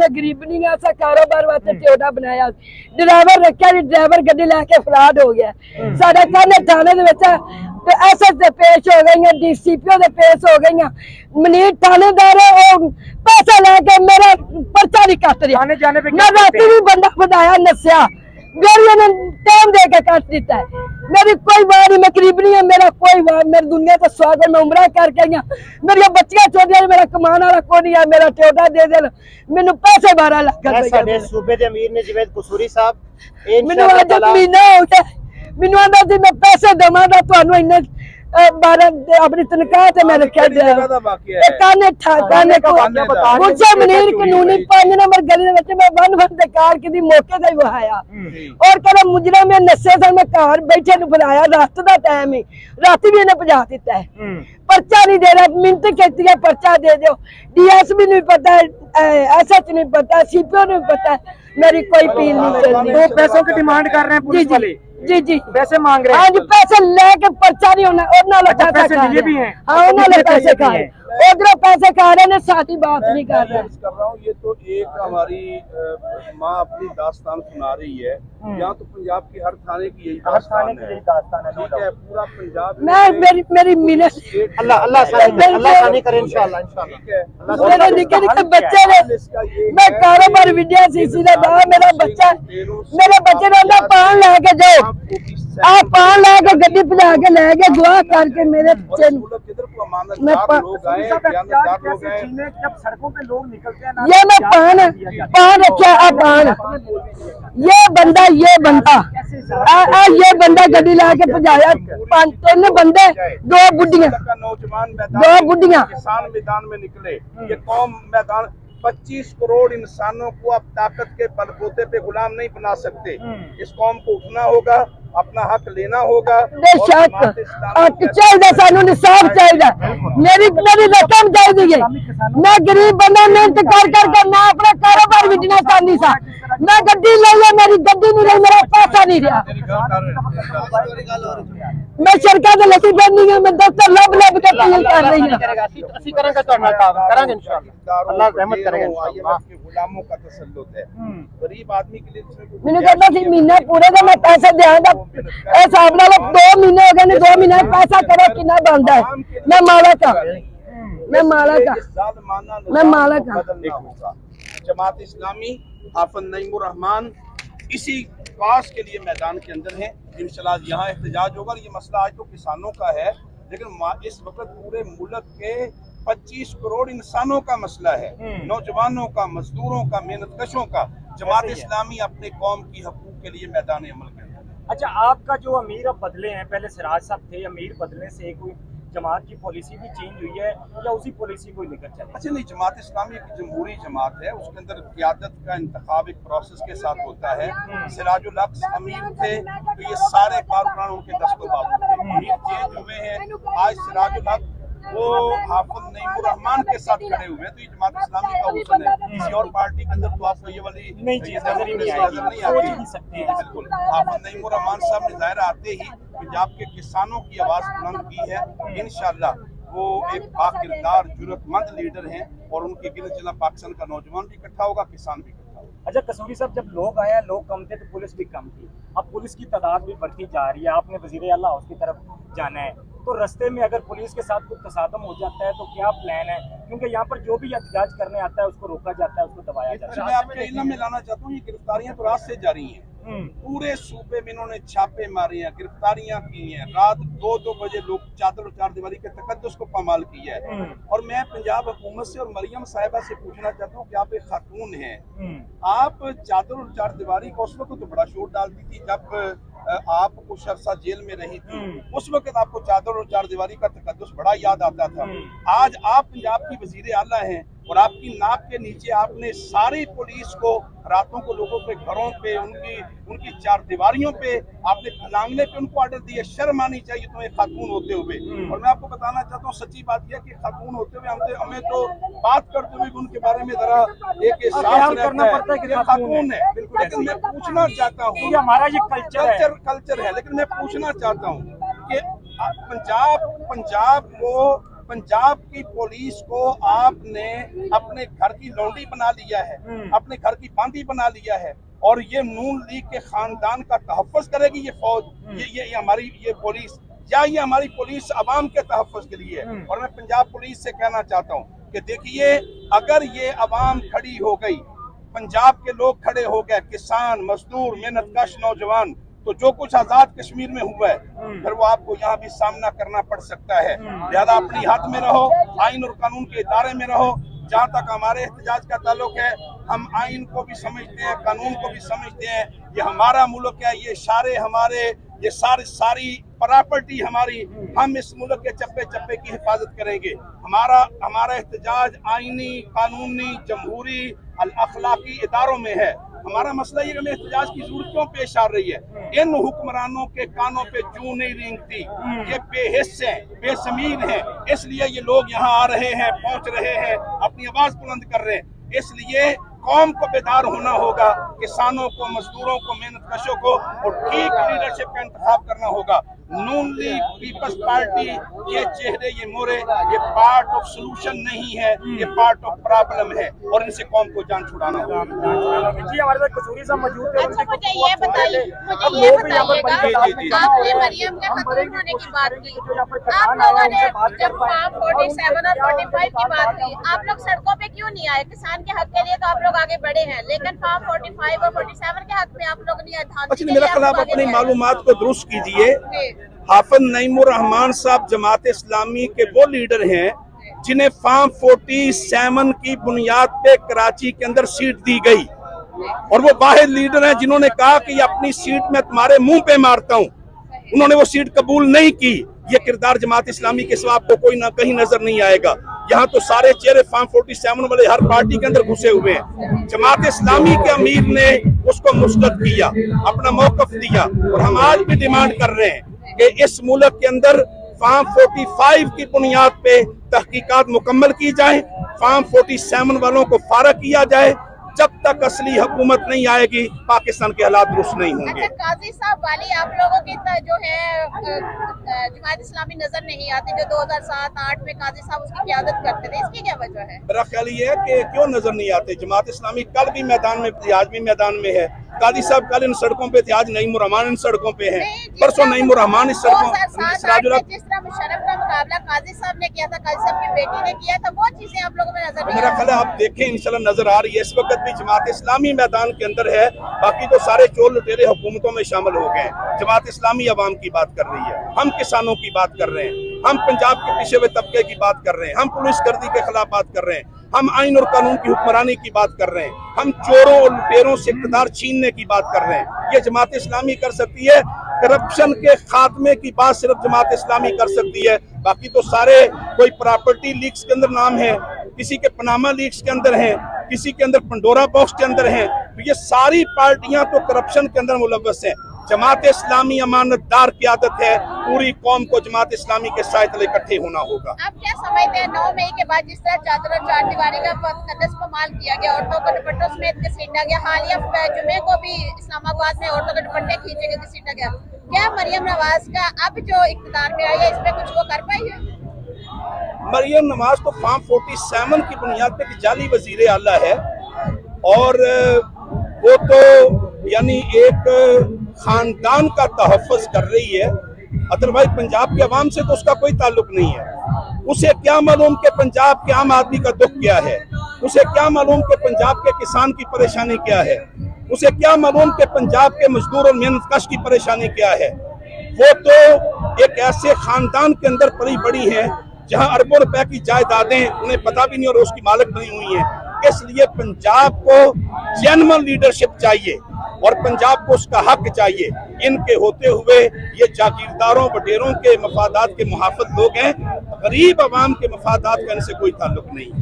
गरीब नहीं है, ऐसा कारोबार वास्ते टियोटा बनाया। ड्राइवर रखा नहीं, ड्राइवर गड्डी लैके फरार हो गया। साडे कहने थाने दे विच एसएच दे पेश हो गई, डीसीपीओ दे पेश हो गई। मनीर थानेदार पैसा लैके मेरा पर्चा नहीं कट रहा। मैं राती भी बंदा फसाया नस्या, मेरी ने टाइम दे के काट दिता है। मेरी कोई बात नहीं, मैं गरीब नहीं है, मेरा कोई बात मेरी दुनिया तो स्वागत, मैं उम्रा करके आई। मेरी बच्चियां छोटियां, मेरा कमाने वाला कोई नहीं है, मेरा टियोटा दे दे, मैनू पैसे 12 लाख सूबे दे अमीर ने जवेद कसूरी साहब मैनू अज महीना हो गया, मैनू आंदा सी मैं पैसे देवांगा तुहानू इन्ने 12 अपनी तनख्वाह ते मैं रखा कुछ मनीर कानूनी 5 नंबर गली दे विच मैं वन दे कार की मौके ते वहाया और कहना मुजरा में नशे से मैं घर बैठे नु बुलाया। रात दा टाइम ही राती भी इन्हें भजा दिता है, पर्चा नहीं दे रहा, मिनट कहती है पर्चा दे दो। डीएसपी नहीं पता, एसएच नहीं पता, सीपीओ नहीं पता, मेरी कोई अपील नहीं चलती। तो पैसों की डिमांड कर रहे हैं पुलिस वाले, जी जी पैसे मांग रहे हैं। आज पैसे लेके पर्चा नहीं होना और पैसे लिए भी हैं। हाँ उन्होंने पैसे खाए, उधर पैसे खा रहे हैं, साथ ही बात नहीं कर रहे। कर रहा हूँ ये तो एक हमारी माँ अपनी दास्तान सुना रही है। यहाँ तो पंजाब की हर थाने की यही दास्तान है, ठीक है, पूरा पंजाब। मैं मेरी मिन्नत अल्लाह सानी करे इंशाल्लाह इंशाल्लाह। मेरे निके निके बच्चे ने मैं कारोबार विद्या सीसी का बाहर मेरा बच्चा, मेरे बच्चे ने पान लेके जाओ, आप पान लेके गड्डी भजा के ले गए गवाह करके मेरे बच्चे मैं जब सड़कों पे लोग निकलते हैं ये मैं पान रखा पान ये बंदा ये बंदा गड्डी लाके भजाया। 3 बंदे 2 बुढ़ियां नौजवान किसान मैदान में निकले। ये कौम मैदान 25 करोड़ इंसानों को आप ताकत के बलबूते पे गुलाम नहीं बना सकते। इस कौम को उठना होगा, अपना हक लेना होगा। चाहिए सानू इंसाफ चाहिए, मेरी रकम चाहिए। मैं गरीब बंदा मेहनत कर करके मैं अपना कारोबार बिजना चाहती सा, मैं गड्डी ले लिया, मेरी गड्डी नहीं रही, मेरा पैसा नहीं रहा। मैं सरकार से लगी बनी है, मैं दफ्तर लब लब के अपील कर रही हूँ। गुलामों का तसल्लुत है, गरीब आदमी के लिए मैंने कहना थी महीना पूरे का मैं पैसे देंगा, हिसाब ला 2 महीने हो गए, 2 महीने पैसा करो कितना बनता है। मैं मालक जमात इस्लामी हाफिज नईमुर रहमान इसी कास के लिए मैदान के अंदर है। इंशाल्लाह यहाँ एहतजाज होगा। ये मसला आज तो किसानों का है, लेकिन इस वक्त पूरे मुल्क के 25 करोड़ इंसानों का मसला है, नौजवानों का, मजदूरों का, मेहनतकशों का। जमात इस्लामी अपने कौम की हकूक के लिए मैदान अमल कर। अच्छा, आपका जो अमीर अब बदले हैं, पहले सिराज साहब थे, अमीर बदलने से कोई जमात की पॉलिसी भी चेंज हुई है या उसी पॉलिसी को लेकर चले? अच्छा नहीं, जमात इस्लामी एक जमहूरी जमात है, उसके अंदर क़यादत का इंतखाब एक प्रोसेस के साथ होता है। सिराजुल हक अमीर थे तो ये सारे कारकुनान उनके दस्तोबाजू थे, अमीर चेंज हुए हैं। आज सिराजुल हक वो हाफिज नईमुर रहमान के साथ खड़े हुए हैं, तो ये जमात इस्लामी का हुस्न है। किसी और पार्टी के अंदर तो आपको ये वाली नजर नहीं आती। बिल्कुल, हाफिज नईमुर रहमान साहब ने ज़ाहिर आते ही पंजाब के किसानों की आवाज़ बुलंद की है। इंशाअल्लाह वो एक बाकिरदार जुर्रतमंद लीडर हैं और उनके गिरद जिला पाकिस्तान का नौजवान भी इकट्ठा होगा, किसान भी इकट्ठा होगा। अच्छा कसूरी साहब, जब लोग आए, लोग कम थे तो पुलिस भी कम थी, अब पुलिस की तादाद भी बढ़ती जा रही है। आपने वज़ीर आला हाउस की तरफ जाना है, तो रास्ते में अगर पुलिस के साथ कुछ तसादम हो जाता है तो क्या प्लान है? क्योंकि यहाँ पर जो भी एहतजाज करने आता है उसको रोका जाता है, उसको दबाया जाता है। मैं आपके इल्म में लाना चाहता हूँ, ये गिरफ्तारियां तो रात से जारी हैं। पूरे सूबे में इन्होंने छापे मारे हैं, गिरफ्तारियां की हैं। रात 2-2 बजे लोग चादर और चारदीवारी के तकद्दुस को पामाल किया है। और मैं पंजाब हुकूमत से और मरियम साहिबा से पूछना चाहता हूँ कि आप एक खातून हैं, आप चादर और चारदीवारी को उस वक्त तो बड़ा शोर डालती थी जब आप कुछ अरसा जेल में रही थी, उस वक्त आपको चादर और चारदीवारी का तकद्दुस बड़ा याद आता था। आज आप पंजाब की वजीर आला हैं और आपकी नाक के नीचे आपने सारी पुलिस को रातों को लोगों के घरों पे, उनकी चारदीवारियों पे आपने फलांगने पे उनको ऑर्डर दिए। शर्म आनी चाहिए तुम्हें खातून होते हुए। और मैं आपको बताना चाहता हूँ, सच्ची बात यह कि खातून होते हुए हमें तो बात करते हुए उनके बारे में जरा एक एहसास करना पड़ता है कि खातून है। बिल्कुल, लेकिन मैं पूछना चाहता हूँ, हमारा ये कल्चर है, लेकिन मैं पूछना चाहता हूँ कि पंजाब को पंजाब की पुलिस को आपने अपने घर की लौंडी बना लिया है, अपने घर की बांदी बना लिया है, और ये नून लीग के खानदान का तहफ़्फ़ुज़ करेगी ये फौज, ये हमारी ये पुलिस, या ये हमारी पुलिस अवाम के तहफ़्फ़ुज़ के लिए है। और मैं पंजाब पुलिस से कहना चाहता हूँ कि देखिए, अगर ये अवाम खड़ी हो गई, पंजाब के लोग खड़े हो गए, किसान, मजदूर, मेहनतकश नौजवान, तो जो कुछ आजाद कश्मीर में हुआ है फिर वो आपको यहाँ भी सामना करना पड़ सकता है। लिहाजा अपनी हाथ में रहो, आइन और कानून के इदारे में रहो। जहाँ तक हमारे एहतजाज का ताल्लुक है, हम आइन को भी समझते हैं, कानून को भी समझते हैं। ये हमारा मुल्क है, ये सारे हमारे, ये सारी प्रॉपर्टी हमारी, हम इस मुल्क के चप्पे चप्पे की हिफाजत करेंगे। हमारा एहतजाज आइनी, कानूनी, जमहूरी, अखलाकी इदारों में है। हमारा मसला ये हमें एहतजाज की जरूरत क्यों पेश आ रही है? इन हुक्मरानों के कानों पे जूं नहीं रेंगती, ये बेहिस्स हैं, बेज़मीर हैं, इसलिए ये लोग यहाँ आ रहे हैं, पहुंच रहे हैं, अपनी आवाज बुलंद कर रहे हैं। इसलिए कौम को बेदार होना होगा, किसानों को, मजदूरों को, मेहनतकशों को, और ठीक लीडरशिप का इंतखाब करना होगा। नून लीग, पीपल्स पार्टी, ये चेहरे, ये मोरे, ये पार्ट ऑफ सोल्यूशन नहीं है, ये पार्ट ऑफ प्रॉब्लम है, और इनसे कौम को जान छुड़ाना होगा। जी, हमारे साथ कसूरी साहब मौजूद थे। अच्छा, मुझे ये बताइएगा, आपने मरियम के खत्म होने की बात की, आप लोगों ने जब फार्म 47 और 45 की बात की, आप लोग सड़कों पे क्यों नहीं आए? किसान के हक के लिए तो आप लोग आगे बढ़े हैं, लेकिन फार्म 45 और 47 के हक में आप लोग नहीं आए। अच्छा, मेरा ख्याल आप अपनी मालूमात को दुरुस्त कीजिए। हाफिज नईमुर रहमान साहब जमात इस्लामी के वो लीडर हैं जिन्हें फार्म 47 की बुनियाद पे कराची के अंदर सीट दी गई, और वो वाहिद लीडर हैं जिन्होंने कहा कि ये अपनी सीट में तुम्हारे मुंह पे मारता हूं। उन्होंने वो सीट कबूल नहीं की। ये किरदार जमात इस्लामी के सिवा आपको कोई ना कहीं नजर नहीं आएगा। यहाँ तो सारे चेहरे फार्म 47 वाले हर पार्टी के अंदर घुसे हुए हैं। जमात इस्लामी के अमीर ने उसको मुस्तरद किया, अपना मौकफ दिया, और हम आज भी डिमांड कर रहे हैं कि इस मुल्क के अंदर फार्म 45 की बुनियाद पे तहकीकात मुकम्मल की जाए, फार्म 47 वालों को फारग किया जाए। जब तक असली हुकूमत नहीं आएगी, पाकिस्तान के हालात दुरुस्त नहीं होंगे। अच्छा, काजी साहब वाली आप लोगों की जो है जमात इस्लामी नजर नहीं आती, जो 2007-8 में काजी साहब उसकी क़यादत करते थे, इसकी क्या वजह है? मेरा ख्याल ये है कि क्यों नजर नहीं आते। जमात इस्लामी कल भी मैदान में थी, आज भी मैदान में है। काजी साहब कल इन सड़कों पे थे, आज नईमुर रहमान इन सड़कों पे है, परसों नईमुर रहमान इस सड़कों। जिस तरह मुशर्रफ का मुकाबला काजी साहब ने किया था, काजी साहब की बेटी ने किया था, वो चीजें आप लोगों में नजर नहीं मेरा ख्याल है आप देखें, इंशाल्लाह नजर आ रही है। इस वक्त भी जमात इस्लामी मैदान के अंदर है, बाकी तो सारे चोर लुटेरे हुकूमतों में शामिल हो गए। जमात इस्लामी अवाम की बात कर रही है, हम किसानों की बात कर रहे हैं, हम पंजाब के पिछे हुए तबके की बात कर रहे हैं, हम पुलिस गर्दी के खिलाफ बात कर रहे हैं, हम आइन और कानून की हुक्मरानी की बात कर रहे हैं, हम चोरों और लुटेरों से इक़्तिदार छीनने की बात कर रहे हैं। ये जमात इस्लामी कर सकती है। करप्शन के खात्मे की बात सिर्फ जमात इस्लामी कर सकती है, बाकी तो सारे कोई प्रॉपर्टी लीक्स के अंदर नाम है, किसी के पनामा लीक्स के अंदर हैं, किसी के अंदर पंडोरा बॉक्स के अंदर हैं। तो ये सारी पार्टियां तो करप्शन के अंदर मुलव्वस हैं। जमात इस्लामी अमानतदार क़यादत है, पूरी कौम को जमात इस्लामी के साथ इकट्ठे होना होगा। आप क्या समझते हैं 9 मई के बाद जिस तरह चादर और चार दीवारी का कदस पमाल किया गया, औरतों को दुपट्टों समेत घसीटा गया, हालिया जुमे को भी इस्लामाबाद में औरतों के दुपट्टे खींचे गए, घसीटा गया, क्या मरियम नवाज का अब जो इक़्तिदार में आई है इस पे कुछ वो कर पाई है? मरियम नवाज तो फार्म 47 की बुनियाद पे जाली वजीर आला है, और वो तो यानी एक खानदान का तहफ़्फ़ुज़ कर रही है। अदरवाइज पंजाब के अवाम से तो उसका कोई ताल्लुक नहीं है। उसे क्या मालूम कि पंजाब के आम आदमी का दुख क्या है, उसे क्या मालूम कि पंजाब के किसान की परेशानी क्या है, उसे क्या मालूम कि पंजाब के मजदूर और मेहनतकश की परेशानी क्या है। वो तो एक ऐसे खानदान के अंदर पली बड़ी है जहां अरबों रुपए की जायदादें उन्हें पता भी नहीं और उसकी मालिक बनी हुई हैं। इसलिए पंजाब को जेन्युइन लीडरशिप चाहिए और पंजाब को उसका हक चाहिए। इनके होते हुए ये जागीरदारों वडेरों के मफादात के मुहाफ़िज़ लोग हैं, गरीब आवाम के मफादात का इनसे कोई ताल्लुक नहीं है।